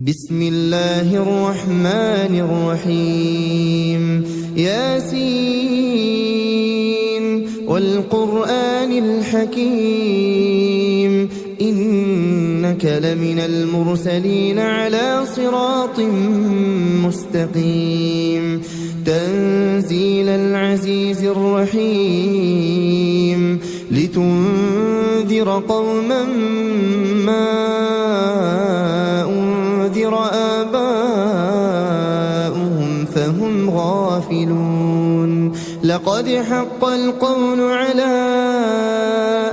بسم الله الرحمن الرحيم ياسين والقرآن الحكيم إنك لمن المرسلين على صراط مستقيم تنزيل العزيز الرحيم لتنذر قوما ما أنذر آباؤهم فهم غافلون لقد حق القول على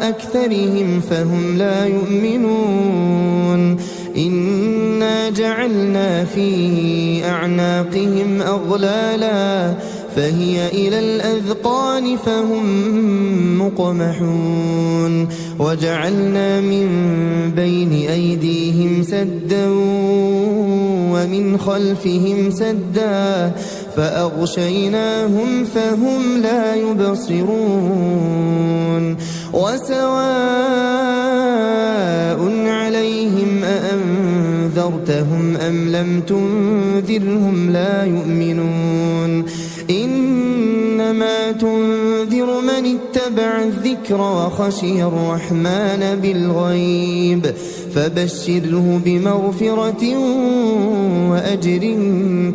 أكثرهم فهم لا يؤمنون إنا جعلنا في أعناقهم أغلالا فهي إلى الأذقان فهم مقمحون وجعلنا من بين أيديهم سدا ومن خلفهم سدا فأغشيناهم فهم لا يبصرون وسواء عليهم أأنذرتهم أم لم تنذرهم لا يؤمنون إنما تنذر من اتبع الذكر وخشي الرحمن بالغيب فبشره بمغفرة وأجر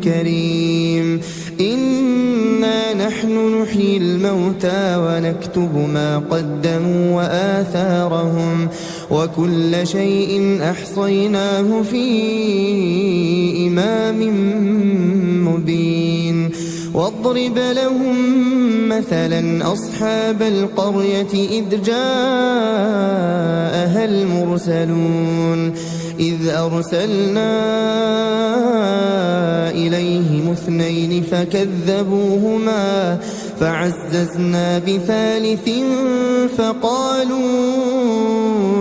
كريم إنا نحن نحيي الموتى ونكتب ما قدموا وآثارهم وكل شيء أحصيناه في إمام مبين واضرب لهم مثلا أصحاب القرية إذ جاءها المرسلون إذ أرسلنا إليهم اثنين فكذبوهما فعززنا بثالث فقالوا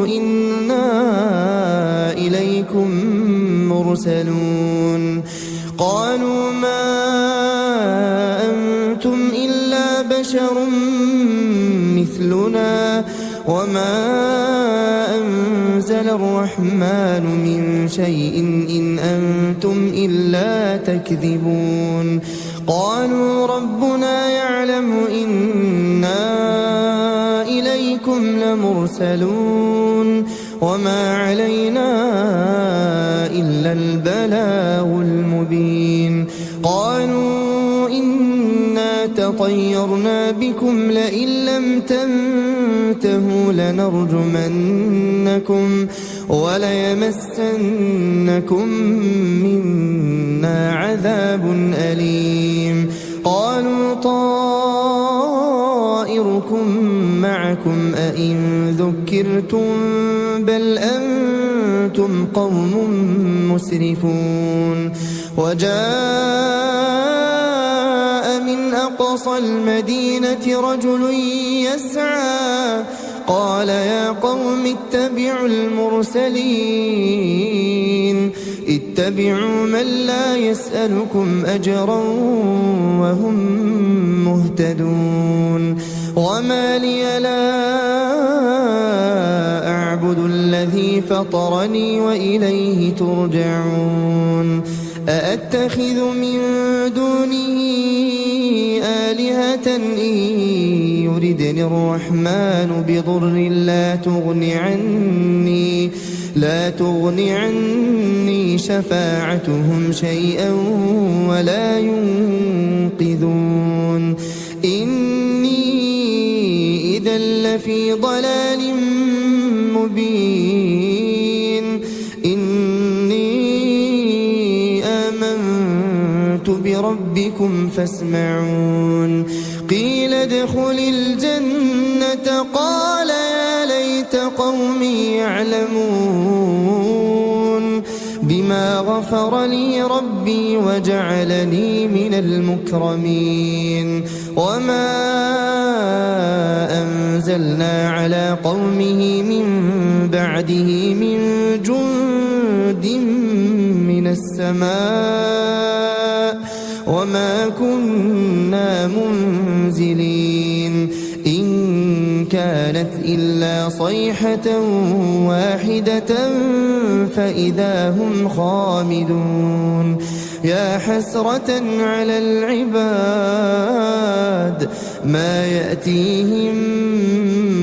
إنا إليكم مرسلون قالوا ما أنتم إلا بشر مثلنا وما أنزل الرحمن من شيء إن أنتم إلا تكذبون قالوا ربنا يعلم إنا إليكم لمرسلون وما علينا إلا البلاغ المبين قالوا إنا تطيرنا بكم لئن لم تنتهوا لنرجمنكم وليمسنكم منا عذاب أليم قالوا طائركم معكم أئن ذكرتم بل أنتم قوم مسرفون وجاء من أقصى المدينة رجل يسعى قال يا قوم اتبعوا المرسلين اتبعوا من لا يسألكم أجرا وهم مهتدون وما لي لا أعبد الذي فطرني وإليه ترجعون أأتخذ من دونه آلهة إن يردني الرحمن بضر لا تغن عني شفاعتهم شيئا ولا ينقذون إني إذا لفي ضلال مبين إني آمنت بربكم فاسمعون قيل ادخل الجنة قال يا ليت قومي يعلمون بما غفر لي ربي وجعلني من المكرمين وما أنزلنا على قومه من بعده من جند من السماء وما كنا منزلين إن كانت إلا صيحة واحدة فإذا هم خامدون يا حسرة على العباد ما يأتيهم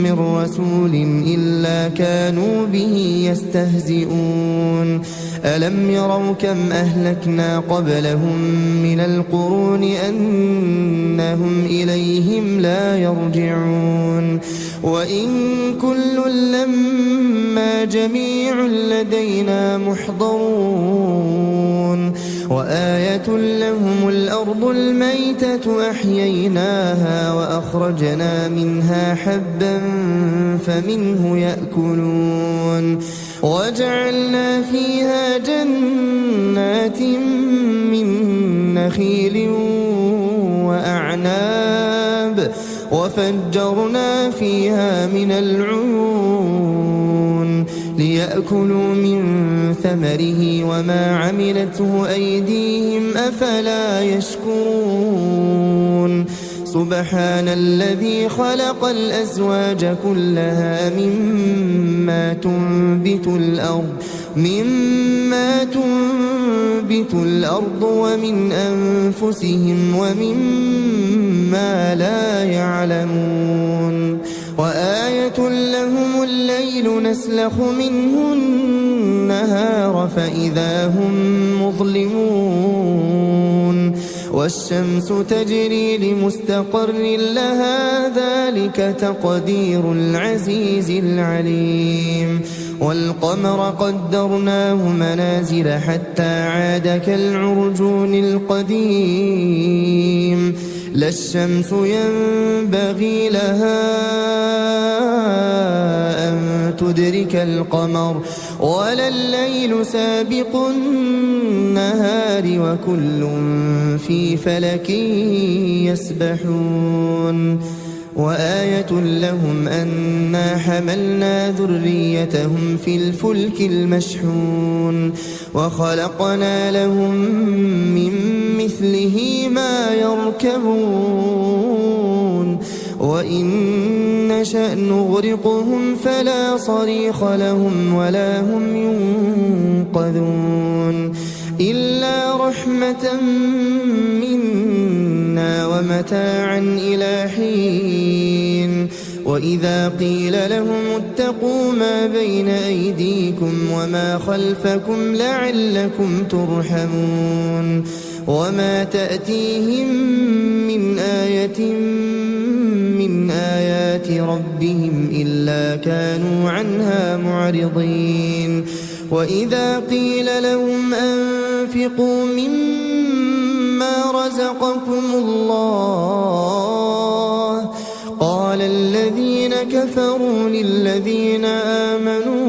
من رسول إلا كانوا به يستهزئون ألم يروا كم أهلكنا قبلهم من القرون أنهم إليهم لا يرجعون وإن كل لما جميع لدينا محضرون وآية لهم الأرض الميتة أحييناها وأخرجنا منها حبا فمنه يأكلون وجعلنا فيها جنات من نخيل وأعناب وفجرنا فيها من العيون ليأكلوا من ثمره وما عملته أيديهم أفلا يشكرون سبحان الذي خلق الأزواج كلها مما تنبت الأرض ومن أنفسهم ومما لا يعلمون وآية لهم الليل نسلخ منه النهار فإذا هم مظلمون والشمس تجري لمستقر لها ذلك تقدير العزيز العليم والقمر قدرناه منازل حتى عاد كالعرجون القديم لا الشمس ينبغي لها أن تدرك القمر ولا الليل سابق النهار وكل في فلك يسبحون وآية لهم أنا حملنا ذريتهم في الفلك المشحون وخلقنا لهم من مثله ما يركبون وإن نشأ نغرقهم فلا صريخ لهم ولا هم ينقذون إلا رحمة منا ومتاعا إلى حين وإذا قيل لهم اتقوا ما بين أيديكم وما خلفكم لعلكم ترحمون وما تأتيهم من آية من آيات ربهم إلا كانوا عنها معرضين وإذا قيل لهم أنفقوا مما رزقكم الله قال الذين كفروا للذين آمنوا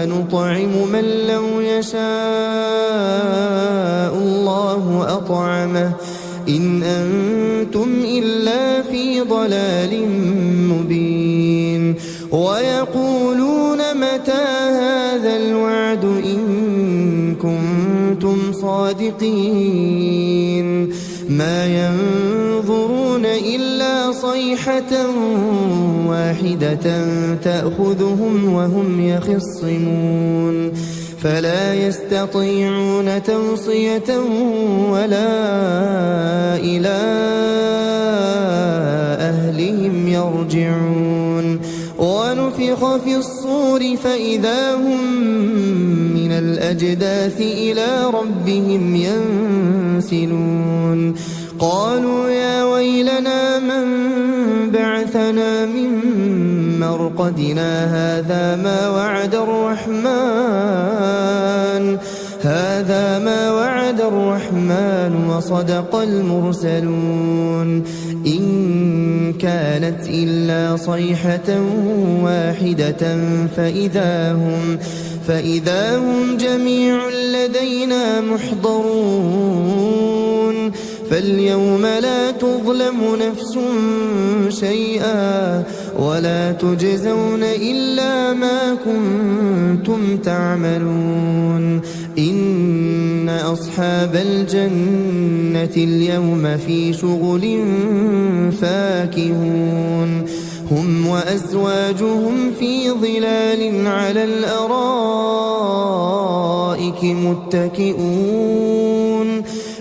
أنطعم من لو يشاء الله أطعمه إن أنتم إلا في ضلال مبين ويقولون متى هذا الوعد إن كنتم صادقين ما ينظرون إلا صيحة واحدة تأخذهم وهم يخصمون فلا يستطيعون توصية ولا إلى أهلهم يرجعون ونفخ في الصور فإذا هم من الأجداث إلى ربهم ينسلون قالوا يا ويلنا من بعثنا من مرقدنا هذا ما وعد الرحمن وصدق المرسلون إن كانت إلا صيحة واحدة فإذا هم جميع لدينا محضرون فاليوم لا تظلم نفس شيئا ولا تجزون إلا ما كنتم تعملون إن أصحاب الجنة اليوم في شغل فاكهون هم وأزواجهم في ظلال على الأرائك متكئون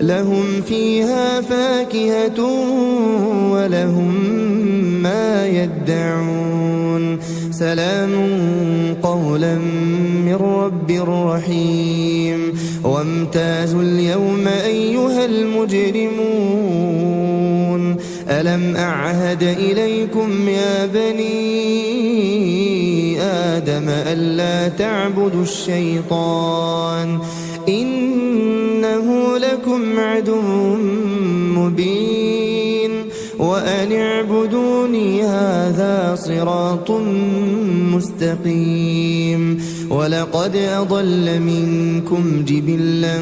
لهم فيها فاكهة ولهم ما يدعون سلام قولا من رب رحيم وامتازوا اليوم أيها المجرمون ألم أعهد إليكم يا بني آدم ألا تعبدوا الشيطان إنه لكم عدو مبين وأن اعبدوني هذا صراط مستقيم ولقد أضل منكم جبلا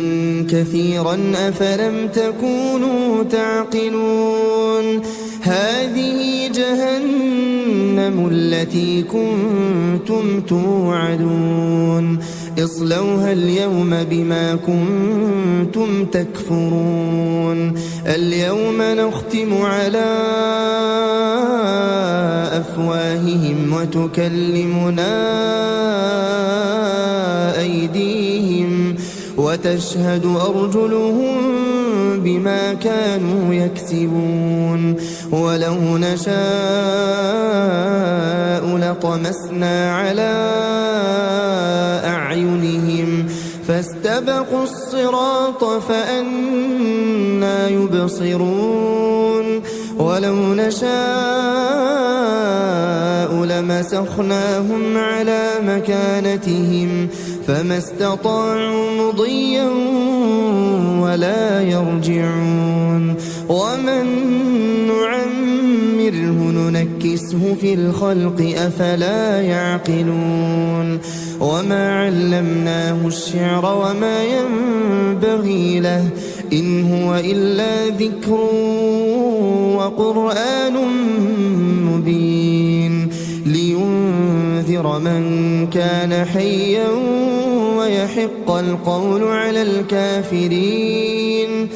كثيرا أفلم تكونوا تعقلون هذه جهنم التي كنتم توعدون اصلوها اليوم بما كنتم تكفرون اليوم نختم على أفواههم وتكلمنا أيديهم وتشهد أرجلهم بما كانوا يكسبون ولو نشاء لطمسنا على أعينهم فاستبقوا الصراط فأنى يبصرون ولو نشاء لمسخناهم على مكانتهم فما استطاعوا مضيا ولا يرجعون ومن نعمره ننكسه في الخلق أفلا يعقلون وما علمناه الشعر وما ينبغي له إن هو إلا ذكر وقرآن مبين لينذر من كان حيا ويحق القول على الكافرين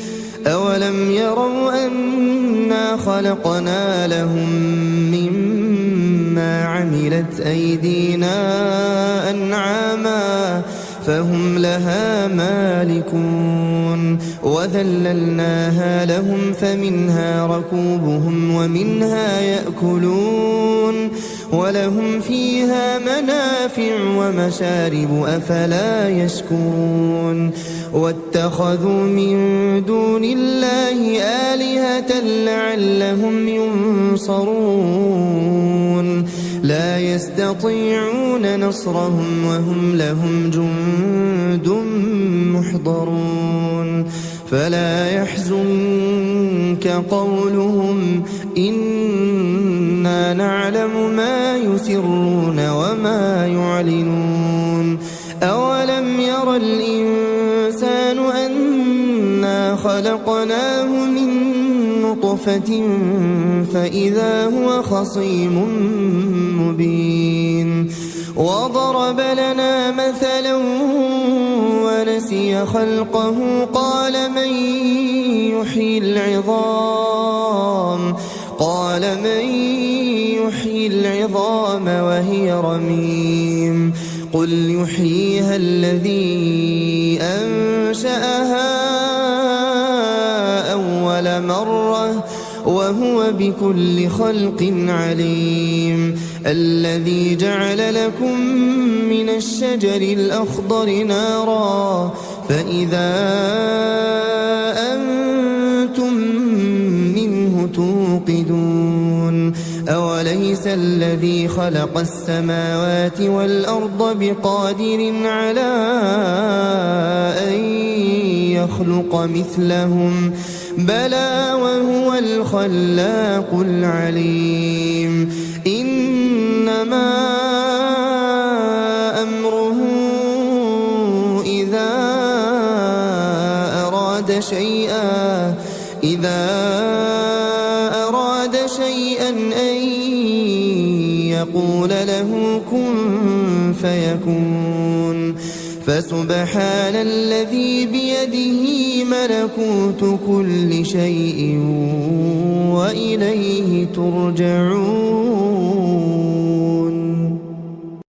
أولم يروا أنا خلقنا لهم مما عملت أيدينا أنعاما فهم لها مالكون وذللناها لهم فمنها ركوبهم ومنها يأكلون ولهم فيها منافع ومشارب أفلا يشكرون واتخذوا من دون الله آلهة لعلهم ينصرون لا يستطيعون نصرهم وهم لهم جند محضرون فلا يحزنك قولهم إنا نعلم ما يسرون وما يعلنون أولم ير الإنسان أنا خلقناه من نطفة فإذا هو خصيم مبين وضرب لنا مثلا ونسي خلقه قال من يحيي العظام وهي رميم قل يحييها الذي أنشأها أول مرة وهو بكل خلق عليم الذي جعل لكم من الشجر الأخضر نارا فإذا أنتم منه توقدون أوليس الذي خلق السماوات والأرض بقادر على أن يخلق مثلهم بلى وهو الخلاق العليم إنما أمره إذا أراد شيئا أن يقول له كن فيكون فسبحان الذي بيده ملكوت كل شيء وإليه ترجعون.